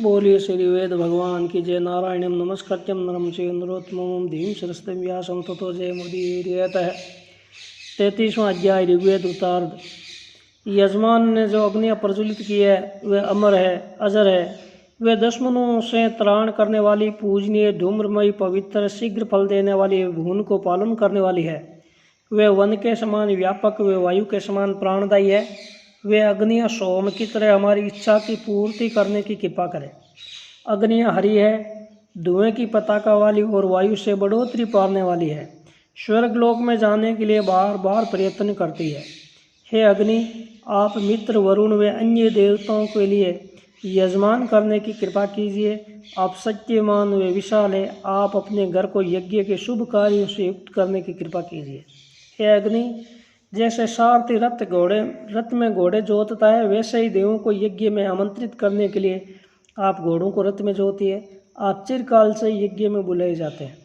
बोलिए श्री वेद भगवान की जय। नारायणम नमस्कृत्यम नरम चैव नरोत्तमं देवीं सरस्वतीं व्यासं ततो जयमुदीरयेत्। 33वां अध्याय ऋग्वेद उत्तरार्ध। यजमान ने जो अग्नि प्रज्वलित की है वह अमर है, अजर है। वे दुश्मनों से त्राण करने वाली, पूजनीय, धूम्रमयी, पवित्र, शीघ्र फल देने वाली, भून को पालन करने वाली है। वे वन के समान व्यापक, वे वायु के समान प्राणदायी है। वे अग्नियाँ सोम की तरह हमारी इच्छा की पूर्ति करने की कृपा करें। अग्नियाँ हरी है, धुएं की पताका वाली और वायु से बढ़ोतरी पाने वाली है। स्वर्गलोक में जाने के लिए बार बार प्रयत्न करती है। हे अग्नि, आप मित्र वरुण व अन्य देवताओं के लिए यजमान करने की कृपा कीजिए। आप सत्यमान व विशाल है। आप अपने घर को यज्ञ के शुभ कार्यों से युक्त करने की कृपा कीजिए। हे अग्नि, जैसे सारथी रथ में घोड़े जोतता है, वैसे ही देवों को यज्ञ में आमंत्रित करने के लिए आप घोड़ों को रथ में जोतिए। आप चिरकाल से यज्ञ में बुलाए जाते हैं।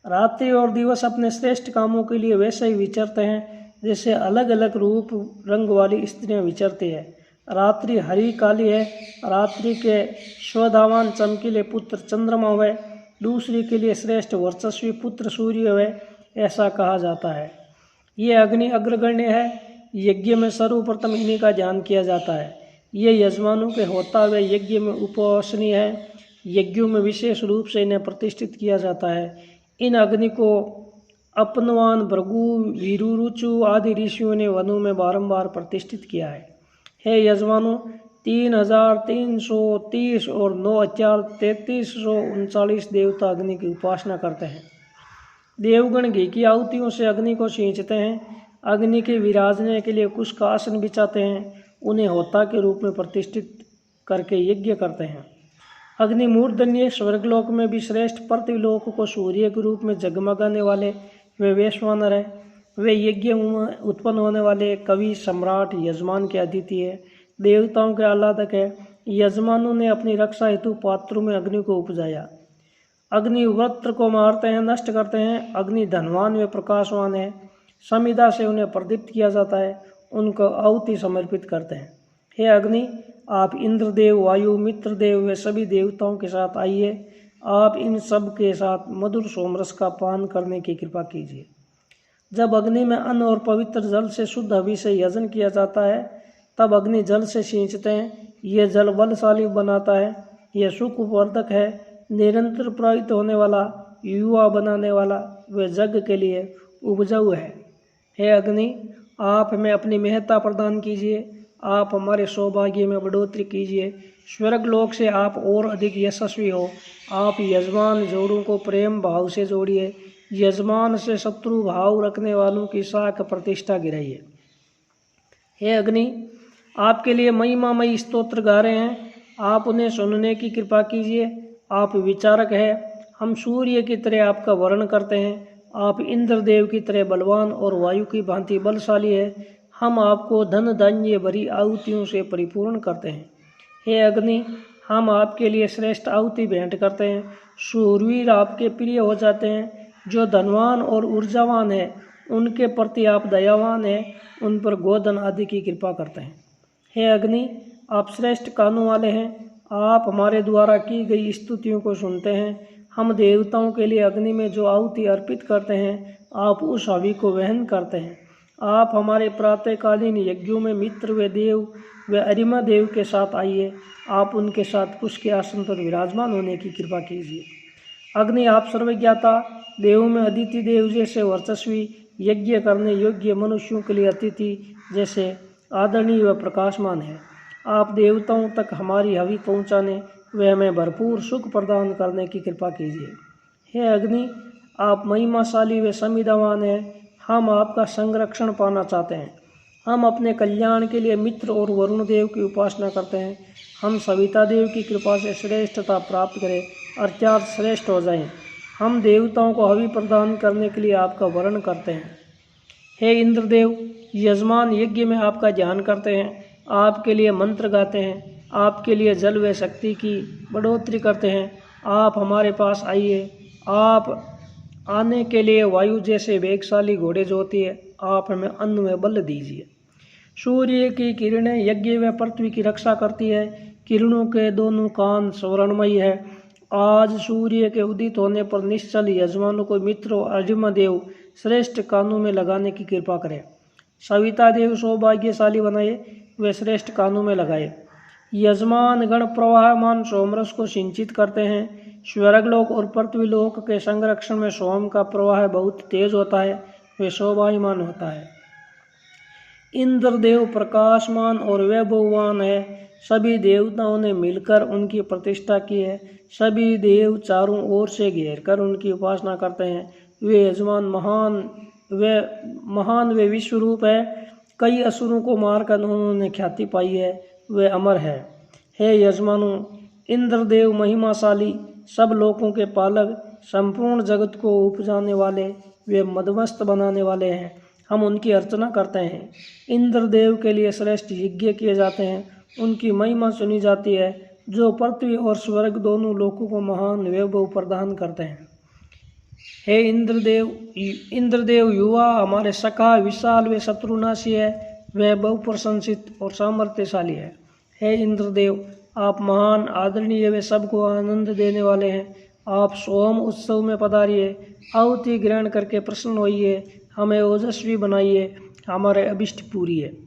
रात्रि और दिवस अपने श्रेष्ठ कामों के लिए वैसे ही विचरते हैं जैसे अलग अलग रूप रंग वाली स्त्रियां विचरती है। रात्रि हरी काली है। रात्रि के शोधावान चमकीले पुत्र चंद्रमा हुए, दूसरी के लिए श्रेष्ठ वर्चस्वी पुत्र सूर्य हुए, ऐसा कहा जाता है। ये अग्नि अग्रगण्य है। यज्ञ में सर्वप्रथम इन्हीं का ध्यान किया जाता है। ये यजमानों के होता हुए यज्ञ में उपासनीय है। यज्ञों में विशेष रूप से इन्हें प्रतिष्ठित किया जाता है। इन अग्नि को अपनवान, भृगु, वीरुरुचु आदि ऋषियों ने वनों में बारंबार प्रतिष्ठित किया है। हे यजमानों, 3330 और 9339 देवता अग्नि की उपासना करते हैं। देवगण घी की आहुतियों से अग्नि को सींचते हैं। अग्नि के विराजने के लिए कुश का आसन बिछाते हैं। उन्हें होता के रूप में प्रतिष्ठित करके यज्ञ करते हैं। अग्नि मूर्धन्य स्वर्गलोक में भी श्रेष्ठ, पृथ्वीलोक को सूर्य के रूप में जगमगाने वाले वे वैश्वानर है। वे यज्ञ में उत्पन्न होने वाले कवि, सम्राट, यजमान के अतिथि है, देवताओं के आह्लादक है। यजमानों ने अपनी रक्षा हेतु पात्रों में अग्नि को उपजाया। अग्नि वृत्र को मारते हैं, नष्ट करते हैं। अग्नि धनवान व प्रकाशवान है। समिधा से उन्हें प्रदीप्त किया जाता है। उनको आहुति समर्पित करते हैं। हे अग्नि, आप इंद्रदेव, वायु, मित्रदेव व सभी देवताओं के साथ आइए। आप इन सब के साथ मधुर सोमरस का पान करने की कृपा कीजिए। जब अग्नि में अन्न और पवित्र जल से शुद्ध हवि से यजन किया जाता है, तब अग्नि जल से सींचते हैं। यह जल बलशाली बनाता है। यह सुखवर्धक है, निरंतर प्रवाहित होने वाला, युवा बनाने वाला व जग के लिए उपजाऊ है। हे अग्नि, आप हमें अपनी महत्ता प्रदान कीजिए। आप हमारे सौभाग्य में बढ़ोतरी कीजिए। स्वर्गलोक से आप और अधिक यशस्वी हो। आप यजमान जोड़ों को प्रेम भाव से जोड़िए। यजमान से शत्रु भाव रखने वालों की शाख प्रतिष्ठा गिराइए। हे अग्नि, आपके लिए महिमामयी स्तोत्र गा रहे हैं। आप उन्हें सुनने की कृपा कीजिए। आप विचारक है। हम सूर्य की तरह आपका वर्णन करते हैं। आप इंद्रदेव की तरह बलवान और वायु की भांति बलशाली है। हम आपको धन धान्य भरी आहुतियों से परिपूर्ण करते हैं। हे अग्नि, हम आपके लिए श्रेष्ठ आहुति भेंट करते हैं। शूरवीर आपके प्रिय हो जाते हैं। जो धनवान और ऊर्जावान है, उनके प्रति आप दयावान हैं। उन पर गोधन आदि की कृपा करते हैं। हे अग्नि, आप श्रेष्ठ कानों वाले हैं। आप हमारे द्वारा की गई स्तुतियों को सुनते हैं। हम देवताओं के लिए अग्नि में जो आहुति अर्पित करते हैं, आप उस हवि को वहन करते हैं। आप हमारे प्रातःकालीन यज्ञों में मित्र व देव व अरिमा देव के साथ आइए। आप उनके साथ कुश के आसन पर विराजमान होने की कृपा कीजिए। अग्नि, आप सर्वज्ञाता, देवों में अदिति देव जैसे वर्चस्वी, यज्ञ करने योग्य, मनुष्यों के लिए अतिथि जैसे आदरणीय व प्रकाशमान है। आप देवताओं तक हमारी हवि पहुँचाने व हमें भरपूर सुख प्रदान करने की कृपा कीजिए। हे अग्नि, आप महिमाशाली व समिधावान हैं। हम आपका संरक्षण पाना चाहते हैं। हम अपने कल्याण के लिए मित्र और वरुण देव की उपासना करते हैं। हम सविता देव की कृपा से श्रेष्ठता प्राप्त करें, अर्थात श्रेष्ठ हो जाएं। हम देवताओं को हवि प्रदान करने के लिए आपका वर्णन करते हैं। हे इंद्रदेव, यजमान यज्ञ में आपका ध्यान करते हैं। आपके लिए मंत्र गाते हैं। आपके लिए जल व शक्ति की बढ़ोतरी करते हैं। आप हमारे पास आइए। आप आने के लिए वायु जैसे वेगशाली घोड़े जोतिए। आप हमें अन्न व बल दीजिए। सूर्य की किरणें यज्ञ व पृथ्वी की रक्षा करती है किरणों के दोनों कान स्वर्णमयी है। आज सूर्य के उदित होने पर निश्चल यजमानों को मित्र और अर्जुमदेव श्रेष्ठ कानों में लगाने की कृपा करें। सविता देव सौभाग्यशाली बनाए, वे श्रेष्ठ कानों में लगाए। यजमान गण प्रवाहमान सोमरस को सिंचित करते हैं। स्वर्गलोक और पृथ्वीलोक के संरक्षण में सोम का प्रवाह बहुत तेज होता है, वे शोभायमान होता है। इंद्रदेव प्रकाशमान और वैभववान है, सभी देवताओं ने मिलकर उनकी प्रतिष्ठा की है। सभी देव चारों ओर से घेर कर उनकी उपासना करते हैं। वे यजमान महान वे विश्वरूप है। कई असुरों को मारकर उन्होंने ख्याति पाई है, वे अमर है। हे यजमानों, इंद्रदेव महिमाशाली, सब लोकों के पालक, संपूर्ण जगत को उपजाने वाले, वे मदमस्त बनाने वाले हैं। हम उनकी अर्चना करते हैं। इंद्रदेव के लिए श्रेष्ठ यज्ञ किए जाते हैं, उनकी महिमा सुनी जाती है, जो पृथ्वी और स्वर्ग दोनों लोकों को महान वैभव प्रदान करते हैं। हे इंद्रदेव युवा हमारे सखा, विशाल वे शत्रुनाशी है, वह बहु प्रशंसित और सामर्थ्यशाली है। हे इंद्रदेव, आप महान आदरणीय वे सबको आनंद देने वाले हैं। आप सोम उत्सव में पधारिए, आहुति ग्रहण करके प्रसन्न होइए, हमें ओजस्वी बनाइए, हमारे अभिष्ट पूरिए।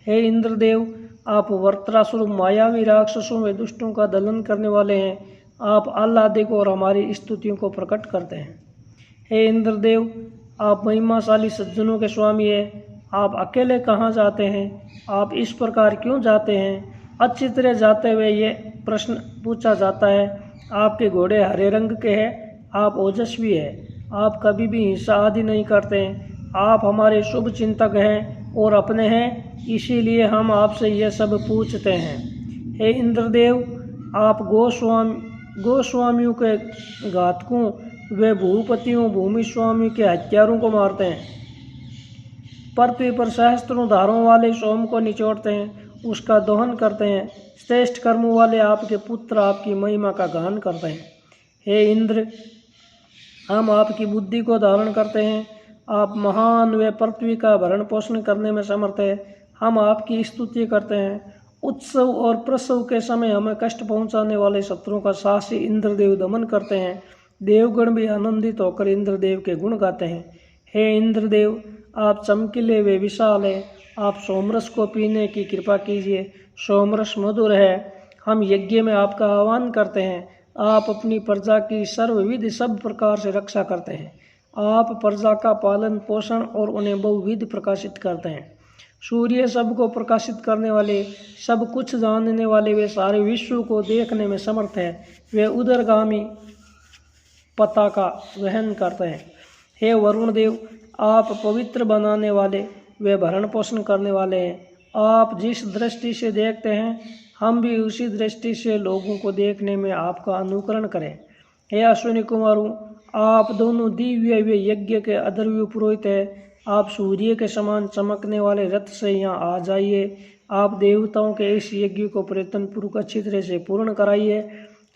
हे इंद्रदेव, आप वर्त्रासुर मायावी राक्षसों व दुष्टों का दलन करने वाले हैं। आप आह्लादिक और हमारी स्तुतियों को प्रकट करते हैं। हे इंद्रदेव, आप महिमाशाली सज्जनों के स्वामी हैं। आप अकेले कहाँ जाते हैं? आप इस प्रकार क्यों जाते हैं? अच्छी तरह जाते हुए ये प्रश्न पूछा जाता है। आपके घोड़े हरे रंग के हैं, आप ओजस्वी हैं, आप कभी भी हिंसा आदि नहीं करते हैं। आप हमारे शुभ चिंतक हैं और अपने हैं, इसीलिए हम आपसे यह सब पूछते हैं। हे इंद्रदेव, आप गोस्वामियों के घातकों वे भूपतियों भूमि स्वामी के हत्यारों को मारते हैं। पृथ्वी पर सहस्त्रों धारों वाले सोम को निचोड़ते हैं, उसका दोहन करते हैं। श्रेष्ठ कर्मों वाले आपके पुत्र आपकी महिमा का गान करते हैं। हे इंद्र, हम आपकी बुद्धि को धारण करते हैं। आप महान व पृथ्वी का भरण पोषण करने में समर्थ है। हम आपकी स्तुति करते हैं। उत्सव और प्रसव के समय हमें कष्ट पहुंचाने वाले शत्रुओं का साहसी इंद्रदेव दमन करते हैं। देवगण भी आनंदित होकर इंद्रदेव के गुण गाते हैं। हे इंद्रदेव, आप चमकीले वे विशाल है। आप सोमरस को पीने की कृपा कीजिए। सोमरस मधुर है। हम यज्ञ में आपका आह्वान करते हैं। आप अपनी प्रजा की सर्वविध सब प्रकार से रक्षा करते हैं। आप प्रजा का पालन पोषण और उन्हें बहुविध प्रकाशित करते हैं। सूर्य सबको प्रकाशित करने वाले, सब कुछ जानने वाले, वे सारे विश्व को देखने में समर्थ है। वे उदरगामी पताका वहन करते हैं। हे वरुण देव, आप पवित्र बनाने वाले, वे भरण पोषण करने वाले हैं। आप जिस दृष्टि से देखते हैं, हम भी उसी दृष्टि से लोगों को देखने में आपका अनुकरण करें। हे अश्विनी कुमारों, आप दोनों दिव्य वे यज्ञ के अधर्व्य पुरोहित हैं। आप सूर्य के समान चमकने वाले रथ से यहाँ आ जाइए। आप देवताओं के इस यज्ञ को प्रयत्नपूर्वक अच्छी तरह से पूर्ण कराइए।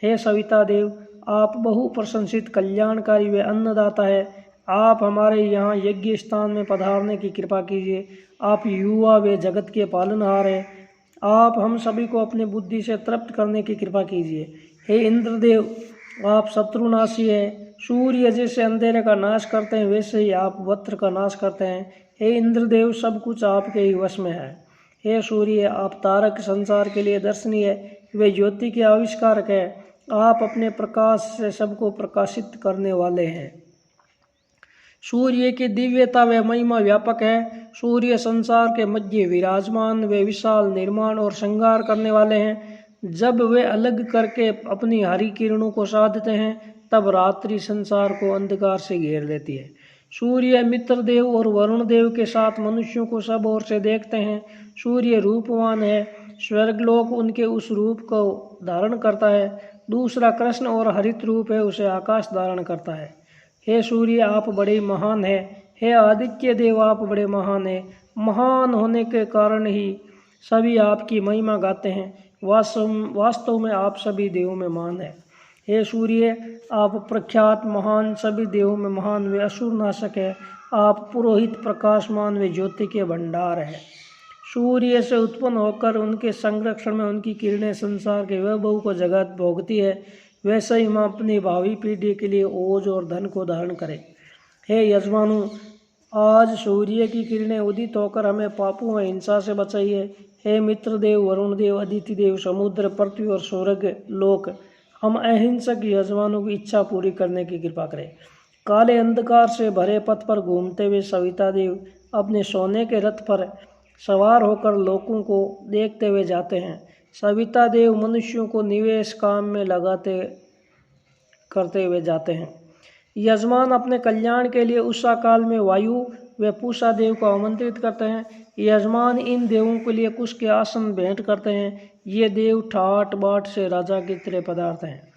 हे सविता देव, आप बहु प्रशंसित कल्याणकारी वे अन्नदाता है। आप हमारे यहाँ यज्ञ स्थान में पधारने की कृपा कीजिए। आप युवा वे जगत के पालनहार हैं। आप हम सभी को अपनी बुद्धि से तृप्त करने की कृपा कीजिए। हे इंद्रदेव, आप शत्रुनाशी हैं। सूर्य जैसे अंधेरे का नाश करते हैं, वैसे ही आप वस्त्र का नाश करते हैं। हे इंद्रदेव, सब कुछ आपके ही वश में है। हे सूर्य, आप तारक संसार के लिए दर्शनीय है, वे ज्योति के आविष्कारक है। आप अपने प्रकाश से सबको प्रकाशित करने वाले हैं। सूर्य की दिव्यता व महिमा व्यापक है। सूर्य संसार के मध्य विराजमान वे विशाल निर्माण और श्रृंगार करने वाले हैं। जब वे अलग करके अपनी हरी किरणों को साधते हैं, तब रात्रि संसार को अंधकार से घेर लेती है। सूर्य मित्रदेव और वरुण देव के साथ मनुष्यों को सब ओर से देखते हैं। सूर्य रूपवान है, स्वर्गलोक उनके उस रूप को धारण करता है। दूसरा कृष्ण और हरित रूप है, उसे आकाश धारण करता है। हे सूर्य, आप बड़े महान हैं। हे आदित्य देव, आप बड़े महान हैं। महान होने के कारण ही सभी आपकी महिमा गाते हैं। वास्तव में आप सभी देवों में महान हैं। हे सूर्य, आप प्रख्यात महान, सभी देवों में महान वे असुर नाशक है। आप पुरोहित प्रकाशमान वे ज्योति के भंडार हैं। सूर्य से उत्पन्न होकर उनके संरक्षण में उनकी किरणें संसार के वैभव को जगत भोगती है, वैसे ही हम अपनी भावी पीढ़ी के लिए ओज और धन को धारण करें। हे यजमानु, आज सूर्य की किरणें उदित होकर हमें पापों व हिंसा से बचाइए। हे मित्र देव, वरुण देव, अदिति देव, समुद्र, पृथ्वी और स्वर्ग लोक, हम अहिंसक यजमानों की इच्छा पूरी करने की कृपा करें। काले अंधकार से भरे पथ पर घूमते हुए सविता देव अपने सोने के रथ पर सवार होकर लोगों को देखते हुए जाते हैं। सविता देव मनुष्यों को निवेश काम में लगाते करते हुए जाते हैं। यजमान अपने कल्याण के लिए उषा काल में वायु व पूषा देव को आमंत्रित करते हैं। यजमान इन देवों के लिए कुश के आसन भेंट करते हैं। ये देव ठाट बाट से राजा की तरह पदार्थ हैं।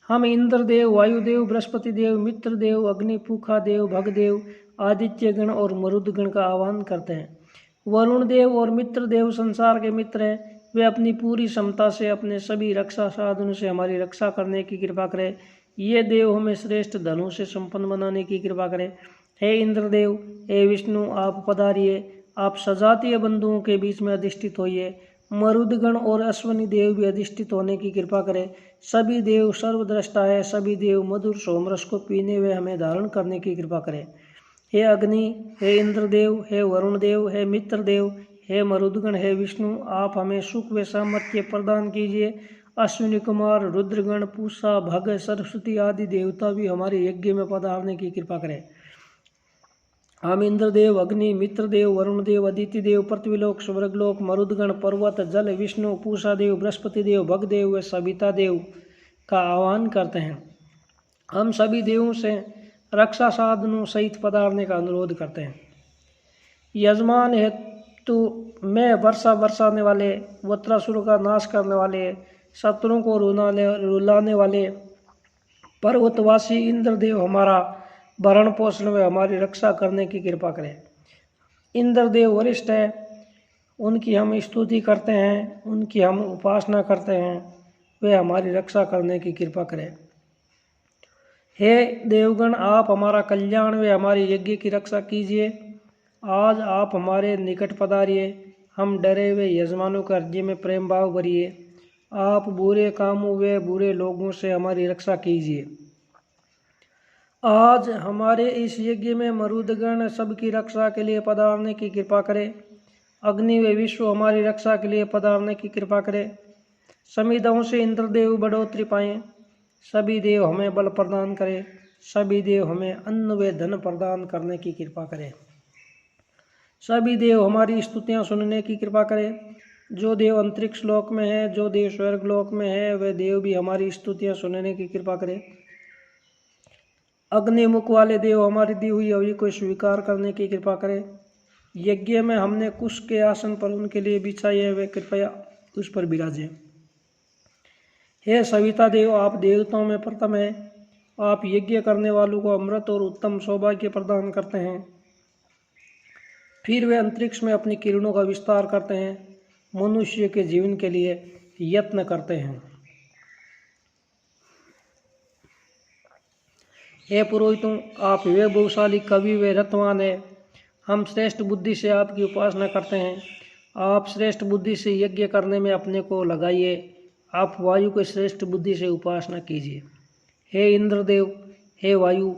हम इंद्र देव, वायुदेव, बृहस्पति देव, मित्र देव, अग्नि, पूखा देव, भगदेव, आदित्य गण और मरुद गण का आह्वान करते हैं। वरुण देव और मित्र देव संसार के मित्र हैं। वे अपनी पूरी क्षमता से अपने सभी रक्षा साधनों से हमारी रक्षा करने की कृपा करें। ये देव हमें श्रेष्ठ धनों से संपन्न बनाने की कृपा करें। हे इंद्रदेव, हे विष्णु, आप पधारिए। आप सजातीय बंधुओं के बीच में अधिष्ठित होइए। मरुदगण और अश्वनी देव भी अधिष्ठित होने की कृपा करें। सभी देव सर्वद्रष्टा है। सभी देव मधुर सोमरस को पीने व हमें धारण करने की कृपा करें। हे अग्नि, हे इंद्रदेव, हे वरुण देव, हे मित्र देव, हे मरुदगण, हे विष्णु, आप हमें सुख व सामर्थ्य प्रदान कीजिए। अश्विनी कुमार, रुद्रगण, पूषा, भग, सरस्वती आदि देवता भी हमारे यज्ञ में पधारने की कृपा करें। हम इंद्रदेव, अग्नि, मित्रदेव, वरुण देव, अदिति देव, पृथ्वीलोक, स्वर्गलोक, मरुदगण, पर्वत, जल, विष्णु, पूषा देव, बृहस्पति देव, भगदेव व सविता देव का आह्वान करते हैं। हम सभी देवों से रक्षा साधनों सहित पधारने का अनुरोध करते हैं। यजमान हेतु मैं वर्षा बरसाने वाले, वत्रासुर का नाश करने वाले, शत्रुओं को रुलाने वाले पर्वतवासी इंद्रदेव हमारा भरण पोषण व हमारी रक्षा करने की कृपा करें। इंद्रदेव वरिष्ठ है, उनकी हम स्तुति करते हैं, उनकी हम उपासना करते हैं, वे हमारी रक्षा करने की कृपा करें। हे देवगण, आप हमारा कल्याण व हमारे यज्ञ की रक्षा कीजिए। आज आप हमारे निकट पधारिए। हम डरे हुए यजमानों के हृदय में प्रेम भाव भरिए। आप बुरे कामों व बुरे लोगों से हमारी रक्षा कीजिए। आज हमारे इस यज्ञ में मरुदगण सबकी रक्षा के लिए पधारने की कृपा करें। अग्नि व विश्व हमारी रक्षा के लिए पधारने की कृपा करें। समिधाओं से इंद्रदेव बढ़ोतरी पाएं। सभी देव हमें बल प्रदान करें। सभी देव हमें अन्न व धन प्रदान करने की कृपा करें। सभी देव हमारी स्तुतियां सुनने की कृपा करें। जो देव अंतरिक्ष लोक में है, जो देव स्वर्ग लोक में है, वे देव भी हमारी स्तुतियां सुनने की कृपा करें। अग्निमुख वाले देव हमारी दी हुई अवधि को स्वीकार करने की कृपा करें। यज्ञ में हमने कुश के आसन पर उनके लिए बिछाए है, वे कृपया उस पर विराजें। हे सविता देव, आप देवताओं में प्रथम है। आप यज्ञ करने वालों को अमृत और उत्तम सौभाग्य प्रदान करते हैं। फिर वे अंतरिक्ष में अपनी किरणों का विस्तार करते हैं, मनुष्य के जीवन के लिए यत्न करते हैं। हे पुरोहितों, आप वैभवशाली कवि व रत्नवान है। हम श्रेष्ठ बुद्धि से आपकी उपासना करते हैं। आप श्रेष्ठ बुद्धि से यज्ञ करने में अपने को लगाइए। आप वायु के श्रेष्ठ बुद्धि से उपासना कीजिए। हे इंद्रदेव, हे वायु,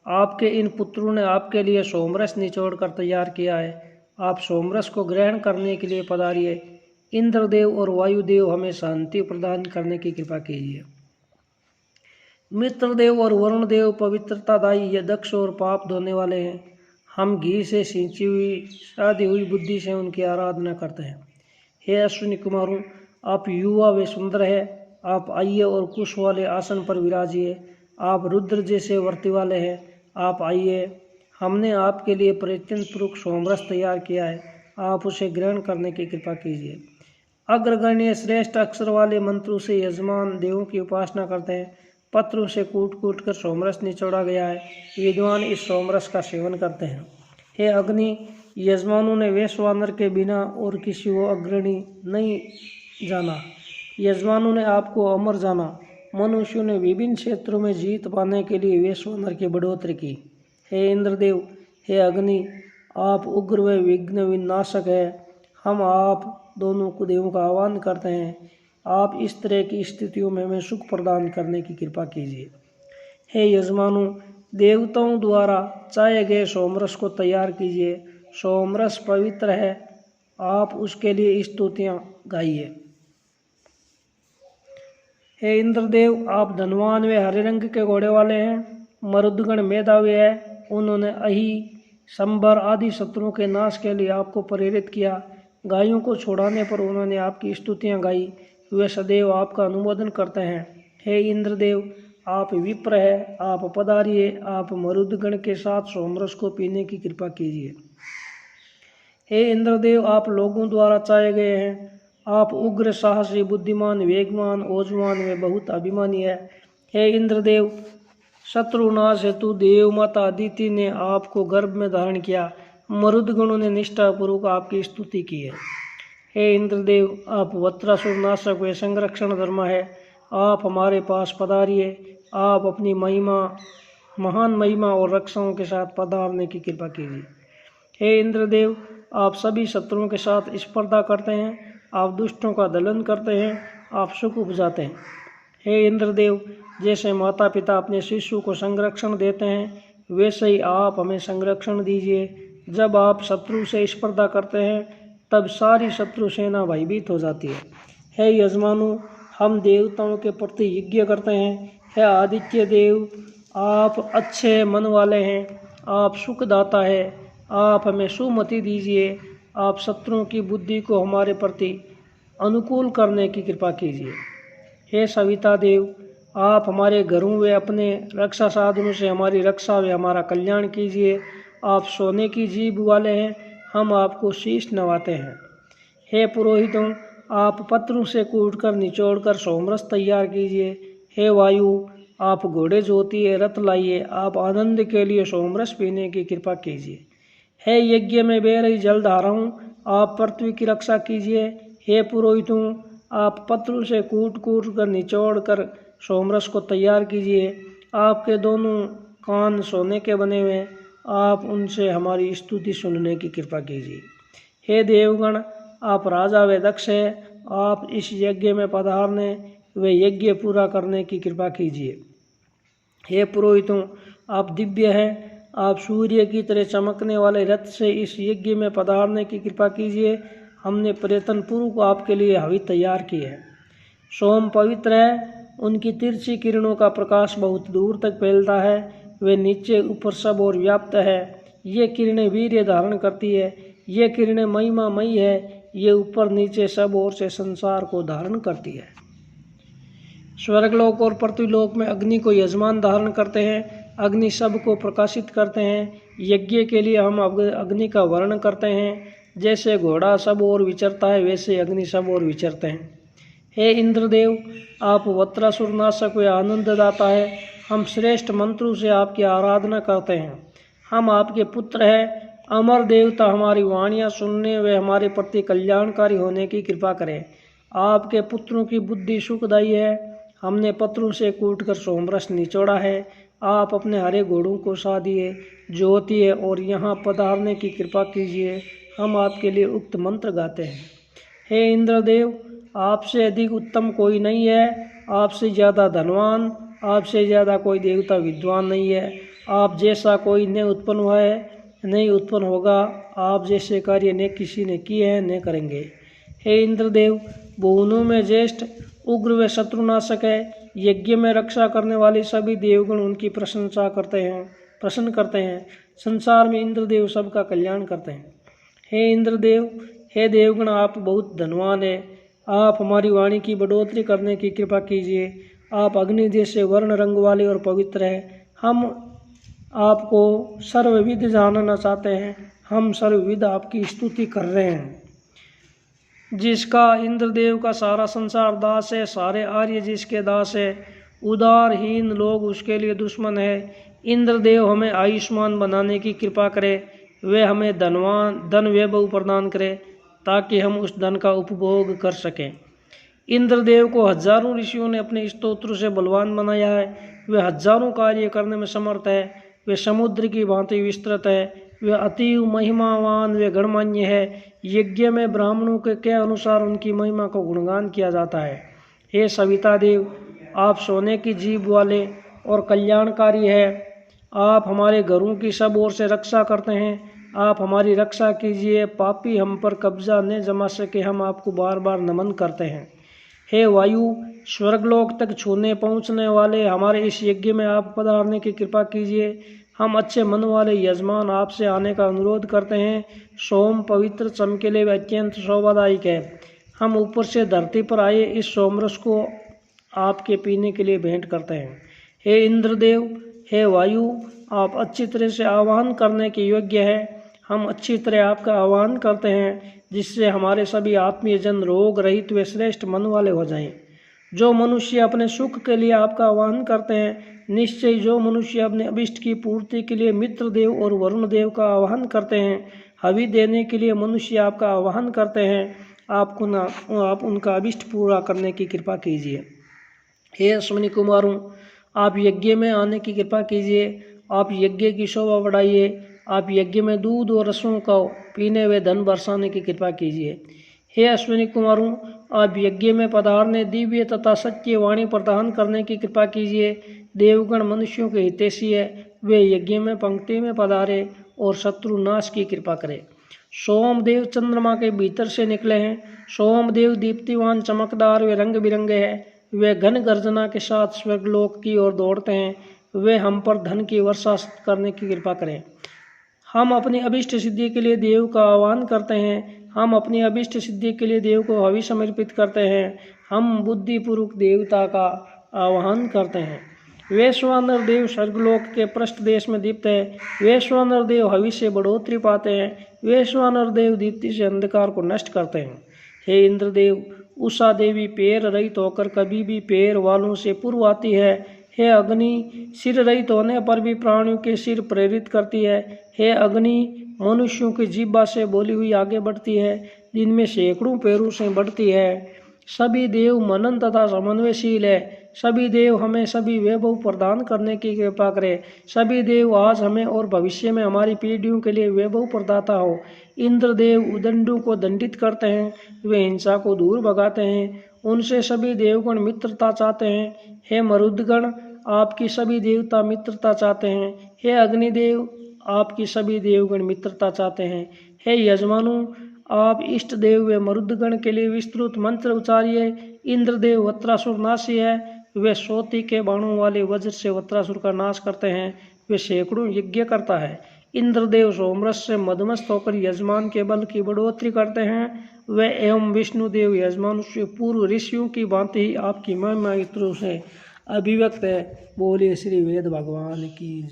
आपके इन पुत्रों ने आपके लिए सोमरस निचोड़ कर तैयार किया है। आप सोमरस को ग्रहण करने के लिए पधारिए। इंद्रदेव और वायुदेव हमें शांति प्रदान करने की कृपा कीजिए। मित्रदेव और वरुण देव पवित्रतादायी ये दक्ष और पाप धोने वाले हैं। हम घी से सींची हुई शादी हुई बुद्धि से उनकी आराधना करते हैं। हे अश्विनी कुमारों, आप युवा व सुंदर है। आप आइए और कुश वाले आसन पर विराजिए। आप रुद्र जैसे वर्ती वाले हैं। आप आइए, हमने आपके लिए प्रयत्नपूर्वक सोमरस तैयार किया है। आप उसे ग्रहण करने की कृपा कीजिए। अग्रगण्य श्रेष्ठ अक्षर वाले मंत्रों से यजमान देवों की उपासना करते हैं। पत्रों से कूट कूट कर सोमरस निचोड़ा गया है। विद्वान इस सोमरस का सेवन करते हैं। हे अग्नि, यजमानों ने वैश्वानर के बिना और किसी को अग्रणी नहीं जाना। यजमानों ने आपको अमर जाना। मनुष्यों ने विभिन्न क्षेत्रों में जीत पाने के लिए वैश्वानर की बढ़ोतरी की। हे इंद्रदेव, हे अग्नि, आप उग्र व विघ्न विनाशक है। हम आप दोनों को देवों का आह्वान करते हैं, आप इस तरह की स्थितियों में हमें सुख प्रदान करने की कृपा कीजिए। हे यजमानों, देवताओं द्वारा चाहे गए सोमरस को तैयार कीजिए। सोमरस पवित्र है, आप उसके लिए स्तुतियाँ गाइए। हे इंद्रदेव, आप धनवान व हरे रंग के घोड़े वाले हैं। मरुदगण मेधावी है, उन्होंने अहि संबर आदि शत्रुओं के नाश के लिए आपको प्रेरित किया। गायों को छुड़ाने पर उन्होंने आपकी स्तुतियाँ गाई, वे सदैव आपका अनुमोदन करते हैं। हे इंद्रदेव, आप विप्र है, आप पधारिए, आप मरुदगण के साथ सोमरस को पीने की कृपा कीजिए। हे इंद्रदेव, आप लोगों द्वारा चाहे गए हैं, आप उग्र साहसी बुद्धिमान वेगवान ओजवान व बहुत अभिमानी है। हे इंद्रदेव, शत्रुनाश हेतु देव माता अदिति ने आपको गर्भ में धारण किया, मरुदगणों ने निष्ठापूर्वक आपकी स्तुति की है। हे इंद्रदेव, आप वत्रासुर नाशक व संरक्षण धर्म है, आप हमारे पास पधारिए, आप अपनी महिमा महान महिमा और रक्षाओं के साथ पधारने की कृपा कीजिए। हे इंद्रदेव, आप सभी शत्रुओं के साथ स्पर्धा करते हैं, आप दुष्टों का दलन करते हैं, आप सुख उपजाते हैं। हे इंद्रदेव, जैसे माता पिता अपने शिशु को संरक्षण देते हैं, वैसे ही आप हमें संरक्षण दीजिए। जब आप शत्रु से स्पर्धा करते हैं, तब सारी शत्रु सेना भयभीत हो जाती है। हे यजमानों, हम देवताओं के प्रति यज्ञ करते हैं। हे आदित्य देव, आप अच्छे मन वाले हैं, आप सुखदाता है, आप हमें सुमति दीजिए, आप शत्रुओं की बुद्धि को हमारे प्रति अनुकूल करने की कृपा कीजिए। हे सविता देव, आप हमारे घरों व अपने रक्षा साधनों से हमारी रक्षा व हमारा कल्याण कीजिए। आप सोने की जीभ वाले हैं, हम आपको शीश नवाते हैं। हे पुरोहितों, आप पत्रों से कूटकर निचोड़कर सोमरस तैयार कीजिए। हे वायु, आप घोड़े जोतिए, रथ लाइए, आप आनंद के लिए सोमरस पीने की कृपा कीजिए। हे यज्ञ में बह रही जलधाराओं, आप पृथ्वी की रक्षा कीजिए। हे पुरोहितों, आप पत्रों से कूट कर निचोड़ कर सोमरस को तैयार कीजिए। आपके दोनों कान सोने के बने हुए, आप उनसे हमारी स्तुति सुनने की कृपा कीजिए। हे देवगण, आप राजा व दक्ष है, आप इस यज्ञ में पधारने व यज्ञ पूरा करने की कृपा कीजिए। हे पुरोहितों, आप दिव्य हैं, आप सूर्य की तरह चमकने वाले रथ से इस यज्ञ में पधारने की कृपा कीजिए। हमने प्रयत्न पूर्वक आपके लिए हवि तैयार की है। सोम पवित्र है, उनकी तिरछी किरणों का प्रकाश बहुत दूर तक फैलता है, वे नीचे ऊपर सब और व्याप्त है। ये किरणें वीर्य धारण करती है, ये किरणें महिमामयी है, ये ऊपर नीचे सब ओर से संसार को धारण करती है। स्वर्गलोक और पृथ्वीलोक में अग्नि को यजमान धारण करते हैं, अग्नि सब को प्रकाशित करते हैं। यज्ञ के लिए हम अग्नि का वर्णन करते हैं। जैसे घोड़ा सब ओर विचरता है, वैसे अग्नि सब ओर विचरते हैं। हे इंद्रदेव, आप वत्रासुर नाशक व आनंददाता है, हम श्रेष्ठ मंत्रों से आपकी आराधना करते हैं। हम आपके पुत्र हैं, अमर देवता हमारी वाणियाँ सुनने व हमारे प्रति कल्याणकारी होने की कृपा करें। आपके पुत्रों की बुद्धि सुखदायी है, हमने पत्रों से कूटकर सोमरस निचोड़ा है। आप अपने हरे घोड़ों को साधिए, जोतिए और यहाँ पधारने की कृपा कीजिए। हम आपके लिए उक्त मंत्र गाते हैं। हे इंद्रदेव, आपसे अधिक उत्तम कोई नहीं है, आपसे ज़्यादा धनवान, आपसे ज़्यादा कोई देवता विद्वान नहीं है। आप जैसा कोई न उत्पन्न हुआ है, नहीं उत्पन्न होगा। आप जैसे कार्य न किसी ने किए हैं, न करेंगे। हे इंद्रदेव, भुवनों में ज्येष्ठ, उग्र व शत्रुनाशक है, यज्ञ में रक्षा करने वाले सभी देवगण उनकी प्रशंसा करते हैं, प्रसन्न करते हैं। संसार में इंद्रदेव सबका कल्याण करते हैं। हे इंद्रदेव, हे देवगण, आप बहुत धनवान है, आप हमारी वाणी की बढ़ोतरी करने की कृपा कीजिए। आप अग्नि जैसे वर्ण रंग वाले और पवित्र है, हम आपको सर्वविद जानना चाहते हैं। हम सर्वविद आपकी स्तुति कर रहे हैं। जिसका इंद्रदेव का सारा संसार दास है, सारे आर्य जिसके दास है, उदारहीन लोग उसके लिए दुश्मन है। इंद्रदेव हमें आयुष्मान बनाने की कृपा करे, वे हमें धन वैभव प्रदान करे, ताकि हम उस धन का उपभोग कर सकें। इंद्रदेव को हजारों ऋषियों ने अपने स्तोत्र से बलवान बनाया है, वे हजारों कार्य करने में समर्थ है, वे समुद्र की भांति विस्तृत है, वे अतीव महिमावान वे गणमान्य है। यज्ञ में ब्राह्मणों के अनुसार उनकी महिमा को गुणगान किया जाता है। हे सविता देव, आप सोने की जीभ वाले और कल्याणकारी है। आप हमारे घरों की सब ओर से रक्षा करते हैं। आप हमारी रक्षा कीजिए, पापी हम पर कब्जा न जमा सके। हम आपको बार बार नमन करते हैं। हे वायु, स्वर्गलोक तक छूने पहुँचने वाले हमारे इस यज्ञ में आप पधारने की कृपा कीजिए। हम अच्छे मन वाले यजमान आपसे आने का अनुरोध करते हैं। सोम पवित्र, चमकीले व अत्यंत शोभादायक है। हम ऊपर से धरती पर आए इस सोमरस को आपके पीने के लिए भेंट करते हैं। हे इंद्रदेव, हे वायु, आप अच्छी तरह से आह्वान करने के योग्य है। हम अच्छी तरह आपका आह्वान करते हैं, जिससे हमारे सभी आत्मीय जन रोग रहित व श्रेष्ठ मन वाले हो जाएं। जो मनुष्य अपने सुख के लिए आपका आह्वान करते हैं, निश्चय जो मनुष्य अपने अभिष्ट की पूर्ति के लिए मित्र देव और वरुण देव का आह्वान करते हैं, हवि देने के लिए मनुष्य आपका आह्वान करते हैं, आप उनका अभिष्ट पूरा करने की कृपा कीजिए। हे अश्विनी कुमारों, आप यज्ञ में आने की कृपा कीजिए। आप यज्ञ की शोभा बढ़ाइए। आप यज्ञ में दूध और रसों का पीने व धन बरसाने की कृपा कीजिए। हे अश्विनी कुमारों, आप यज्ञ में पधारने दिव्य तथा सत्य वाणी प्रदान करने की कृपा कीजिए। देवगण मनुष्यों के हितैषी है, वे यज्ञ में पंक्ति में पधारे और शत्रु नाश की कृपा करे। सोमदेव चंद्रमा के भीतर से निकले हैं। सोमदेव दीप्तिवान, चमकदार वे रंग बिरंगे हैं। वे घन गर्जना के साथ स्वर्गलोक की ओर दौड़ते हैं। वे हम पर धन की वर्षा करने की कृपा करें। हम अपनी अभिष्ट सिद्धि के लिए देव का आह्वान करते हैं। हम अपनी अभिष्ट सिद्धि के लिए देव को हवि समर्पित करते हैं। हम बुद्धिपूर्वक देवता का आह्वान करते हैं। वैश्वानर देव स्वर्गलोक के पृष्ठ देश में दीप्त है। वैश्वानर देव हवि से बढ़ोतरी पाते हैं। वैश्वानर देव दीप्ति से अंधकार को नष्ट करते हैं। हे इंद्रदेव, उषा देवी पैर रहित होकर कभी भी पैर वालों से पूर्व आती है। हे अग्नि, सिर रहित होने पर भी प्राणियों के सिर प्रेरित करती है। हे अग्नि, मनुष्यों की जीभा से बोली हुई आगे बढ़ती है, जिनमें सैकड़ों पैरों से बढ़ती है। सभी देव मनन तथा समन्वयशील है। सभी देव हमें सभी वैभव प्रदान करने की कृपा करें। सभी देव आज हमें और भविष्य में हमारी पीढ़ियों के लिए वैभव प्रदाता हो। इंद्रदेव उदंडों को दंडित करते हैं, वे हिंसा को दूर भगाते हैं। उनसे सभी देवगण मित्रता चाहते हैं। हे मरुदगण, आपकी सभी देवता मित्रता चाहते हैं। हे अग्निदेव, आपकी सभी देवगण मित्रता चाहते हैं। हे यजमानों, आप इष्ट देव व मरुदगण के लिए विस्तृत मंत्र उच्चारिए। इंद्रदेव वत्रासुर नाशी है। वे सोती के बाणों वाले वज्र से वत्रासुर का नाश करते हैं। वे सैकड़ों यज्ञ करता है। इंद्रदेव सोमरस से मदमस्त होकर यजमान के बल की बढ़ोतरी करते हैं। वे एवं विष्णुदेव यजमान से पूर्व ऋषियों की भांति ही आपकी महिमा इत्रों से अभिव्यक्त है। बोलिए श्री वेद भगवान की जय।